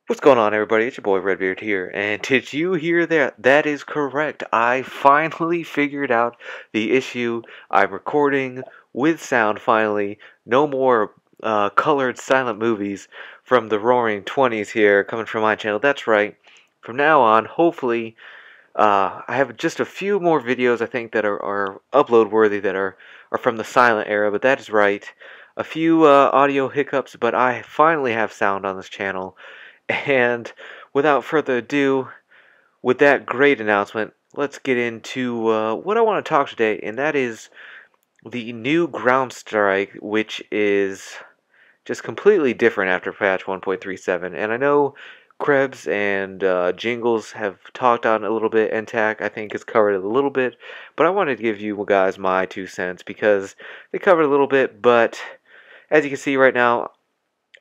What's going on, everybody? It's your boy Redbeard here, and did you hear that? That is correct. I finally figured out the issue. I'm recording with sound finally. No more colored silent movies from the Roaring 20s here coming from my channel. That's right. From now on, hopefully, I have just a few more videos I think that are upload worthy that are from the silent era, but that is right. A few audio hiccups, but I finally have sound on this channel. And without further ado, with that great announcement, let's get into what I want to talk today, and that is the new Ground Strike, which is just completely different after patch 1.37. And I know Krebs and Jingles have talked on it a little bit, and Tac, I think, has covered it a little bit, but I wanted to give you guys my 2 cents because they covered a little bit, but as you can see right now,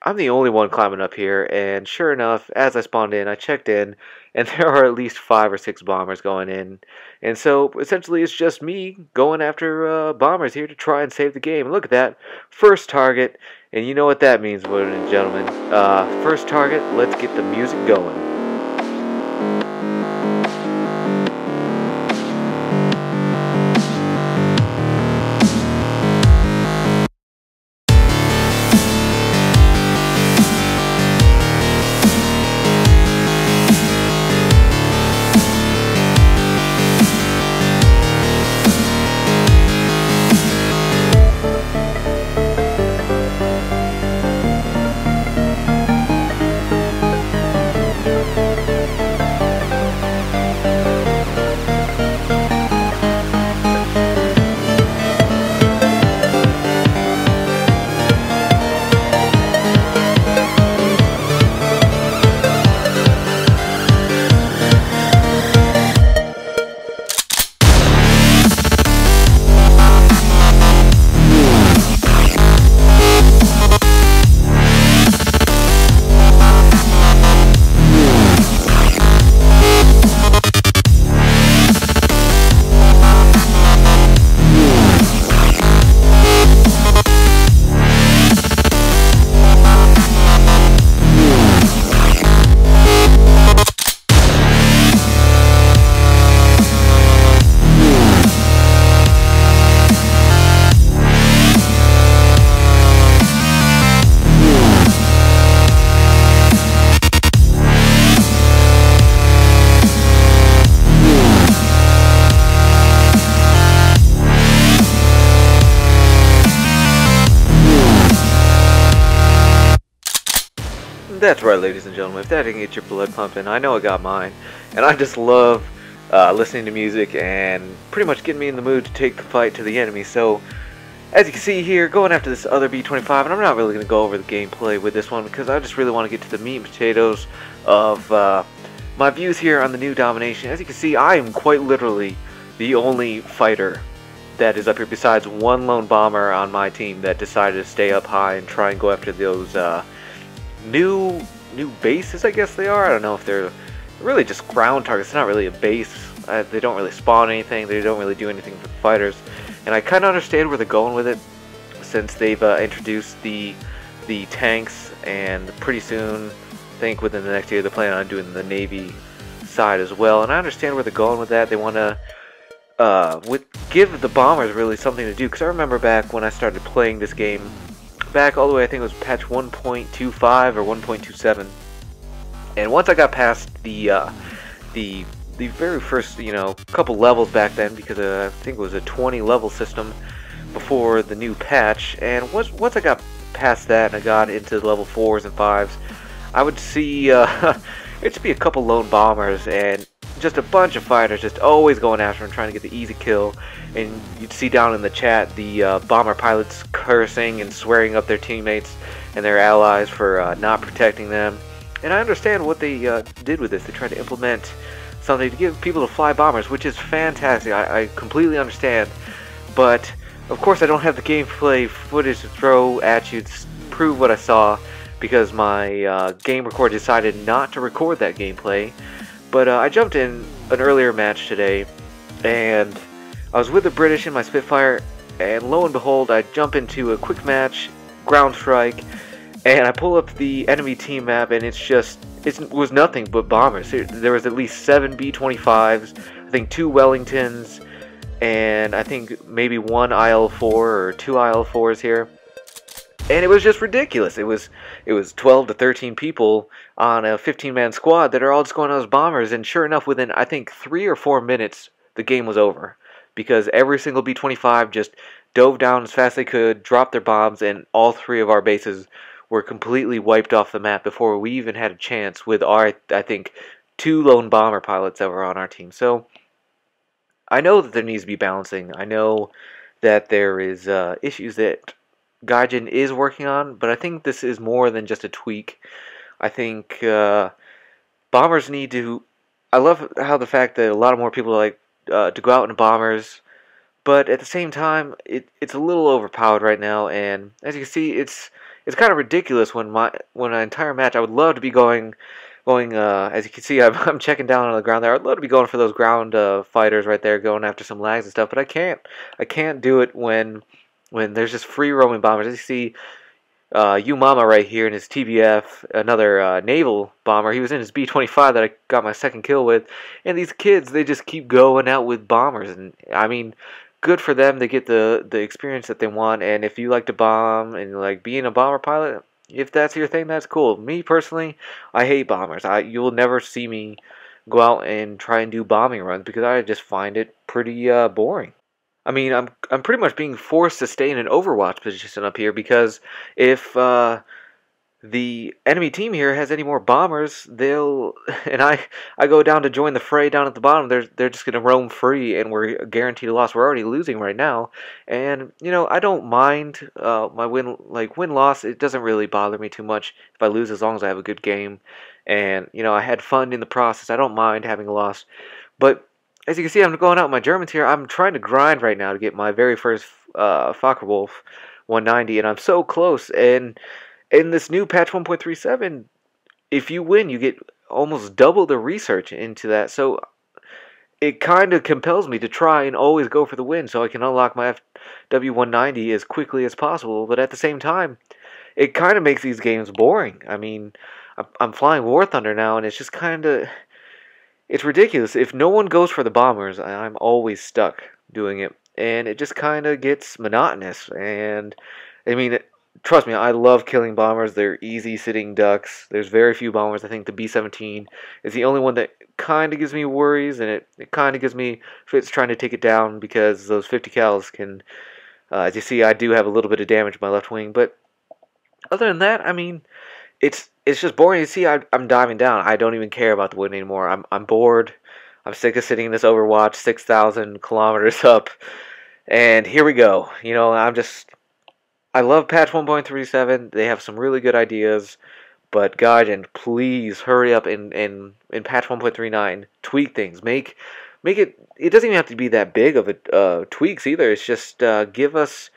I'm the only one climbing up here, and sure enough, as I spawned in, I checked in, and there are at least 5 or 6 bombers going in. And so, essentially, it's just me going after bombers here to try and save the game. And look at that, first target, and you know what that means, ladies and gentlemen. First target, let's get the music going. That's right, ladies and gentlemen. If that didn't get your blood pumping, I know it got mine. And I just love listening to music and pretty much getting me in the mood to take the fight to the enemy. So, as you can see here, going after this other B-25, and I'm not really going to go over the gameplay with this one because I just really want to get to the meat and potatoes of my views here on the new domination. As you can see, I am quite literally the only fighter that is up here besides one lone bomber on my team that decided to stay up high and try and go after those new bases, I guess they are. I don't know if they're really just ground targets. It's not really a base. They don't really spawn anything. They don't really do anything for the fighters. And I kind of understand where they're going with it, since they've introduced the tanks, and pretty soon, I think within the next year, they're planning on doing the Navy side as well. And I understand where they're going with that. They want to give the bombers really something to do. Because I remember back when I started playing this game, back all the way, I think it was patch 1.25 or 1.27, and once I got past the very first, couple levels back then, because I think it was a 20 level system before the new patch, and once I got past that and I got into level 4s and 5s, I would see it'd be a couple lone bombers and just a bunch of fighters just always going after him, trying to get the easy kill. And you'd see down in the chat the bomber pilots cursing and swearing up their teammates and their allies for not protecting them. And I understand what they did with this. They tried to implement something to give people to fly bombers, which is fantastic. I completely understand. But of course I don't have the gameplay footage to throw at you to prove what I saw, because my game recorder decided not to record that gameplay. But I jumped in an earlier match today, and I was with the British in my Spitfire, and lo and behold, I jump into a quick match, Ground Strike, and I pull up the enemy team map, and it's just it was nothing but bombers. There was at least 7 B-25s, I think 2 Wellingtons, and I think maybe 1 IL-4 or 2 IL-4s here. And it was just ridiculous. It was 12 to 13 people on a 15-man squad that are all just going on those bombers, and sure enough, within I think 3 or 4 minutes, the game was over. Because every single B-25 just dove down as fast as they could, dropped their bombs, and all 3 of our bases were completely wiped off the map before we even had a chance with our, I think, 2 lone bomber pilots that were on our team. So I know that there needs to be balancing. I know that there is issues that Gaijin is working on, but I think this is more than just a tweak. I think bombers need to... I love how the fact that a lot of more people like to go out in bombers, but at the same time, it's a little overpowered right now, and as you can see, it's kind of ridiculous when an entire match, I would love to be going, as you can see, I'm checking down on the ground there. I'd love to be going for those ground fighters right there, going after some lags and stuff, but I can't do it when there's just free roaming bombers. As you see, Mama right here in his TBF, another naval bomber. He was in his B-25 that I got my second kill with, and these kids, they just keep going out with bombers, and I mean, good for them. They get the experience that they want, and if you like to bomb and like being a bomber pilot, if that's your thing, that's cool. Me personally, I hate bombers. You'll never see me go out and try and do bombing runs because I just find it pretty boring. I mean, I'm pretty much being forced to stay in an Overwatch position up here because if the enemy team here has any more bombers, they'll and I go down to join the fray down at the bottom. They're just gonna roam free, and we're guaranteed a loss. We're already losing right now, and you know I don't mind my win loss. It doesn't really bother me too much if I lose as long as I have a good game, and you know I had fun in the process. I don't mind having a loss, but as you can see, I'm going out with my Germans here. I'm trying to grind right now to get my very first Focke-Wulf 190, and I'm so close. And in this new patch 1.37, if you win, you get almost double the research into that. So it kind of compels me to try and always go for the win so I can unlock my FW190 as quickly as possible. But at the same time, it kind of makes these games boring. I mean, I'm flying War Thunder now, and it's just kind of... It's ridiculous. If no one goes for the bombers, I'm always stuck doing it. And it just kind of gets monotonous. And, I mean, trust me, I love killing bombers. They're easy sitting ducks. There's very few bombers. I think the B-17 is the only one that kind of gives me worries. And it kind of gives me fits trying to take it down because those 50 cals can... as you see, I do have a little bit of damage in my left wing. But other than that, I mean... It's just boring. You see, I'm diving down. I don't even care about the win anymore. I'm bored. I'm sick of sitting in this Overwatch 6,000 kilometers up. And here we go. You know, I love patch 1.37. They have some really good ideas. But Gaijin, please hurry up in patch 1.39. Tweak things. Make it. It doesn't even have to be that big of a tweaks either. It's just give us.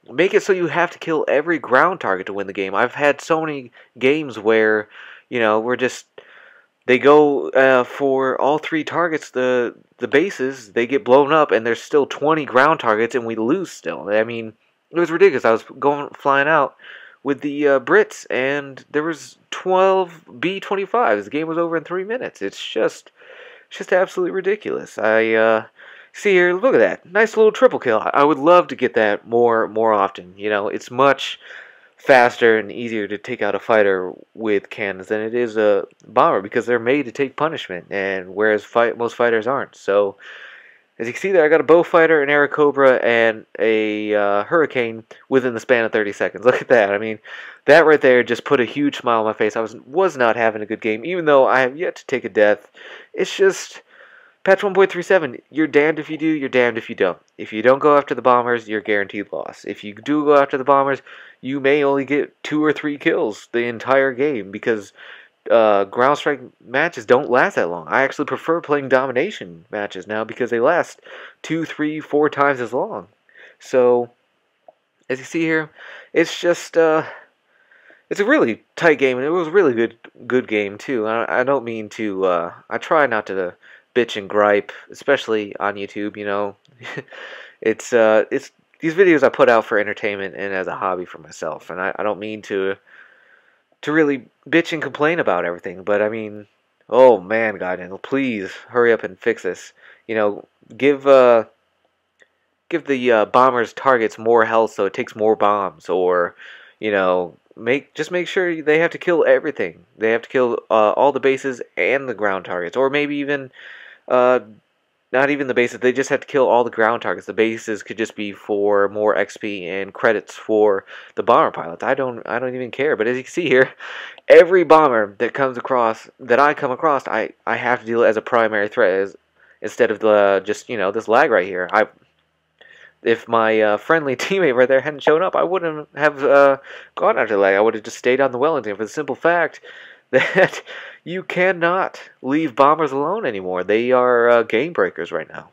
Make it so you have to kill every ground target to win the game. I've had so many games where, you know, they go for all 3 targets, the bases, they get blown up, and there's still 20 ground targets, and we lose still. I mean, it was ridiculous. I was flying out with the Brits, and there was 12 B-25s. The game was over in 3 minutes. It's just absolutely ridiculous. See here, look at that. Nice little triple kill. I would love to get that more often. You know, it's much faster and easier to take out a fighter with cannons than it is a bomber because they're made to take punishment, and whereas most fighters aren't. So, as you can see there, I got a bow fighter, an Air Cobra, and a Hurricane within the span of 30 seconds. Look at that. I mean, that right there just put a huge smile on my face. I was not having a good game, even though I have yet to take a death. It's just... Patch 1.37, you're damned if you do, you're damned if you don't. If you don't go after the bombers, you're guaranteed loss. If you do go after the bombers, you may only get 2 or 3 kills the entire game because ground strike matches don't last that long. I actually prefer playing domination matches now because they last 2, 3, 4 times as long. So, as you see here, it's just it's a really tight game, and it was a really good game too. I don't mean to. I try not to bitch and gripe, especially on YouTube. You know, it's these videos I put out for entertainment and as a hobby for myself, and I don't mean to to really bitch and complain about everything. But I mean, oh man, Gaijin, please hurry up and fix this. You know, give give the bombers targets more health so it takes more bombs, or you know, make sure they have to kill everything. They have to kill all the bases and the ground targets, or maybe even uh, not even the bases. They just have to kill all the ground targets. The bases could just be for more XP and credits for the bomber pilots. I don't even care. But as you can see here, every bomber that I come across, I have to deal as a primary threat instead of the just this lag right here. If my friendly teammate right there hadn't shown up, I wouldn't have gone after the lag. I would have just stayed on the Wellington for the simple fact that you cannot leave bombers alone anymore. They are game breakers right now.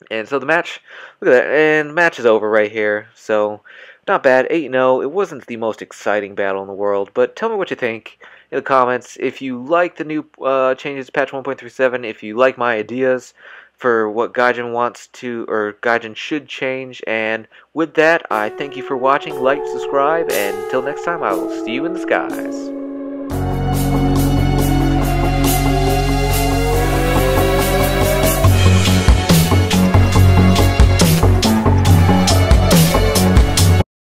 And so the match, look at that, and the match is over right here. So, not bad, 8-0. It wasn't the most exciting battle in the world, but tell me what you think in the comments. If you like the new changes to patch 1.37, if you like my ideas for what Gaijin wants to, or Gaijin should change, and with that, I thank you for watching, like, subscribe, and until next time, I will see you in the skies.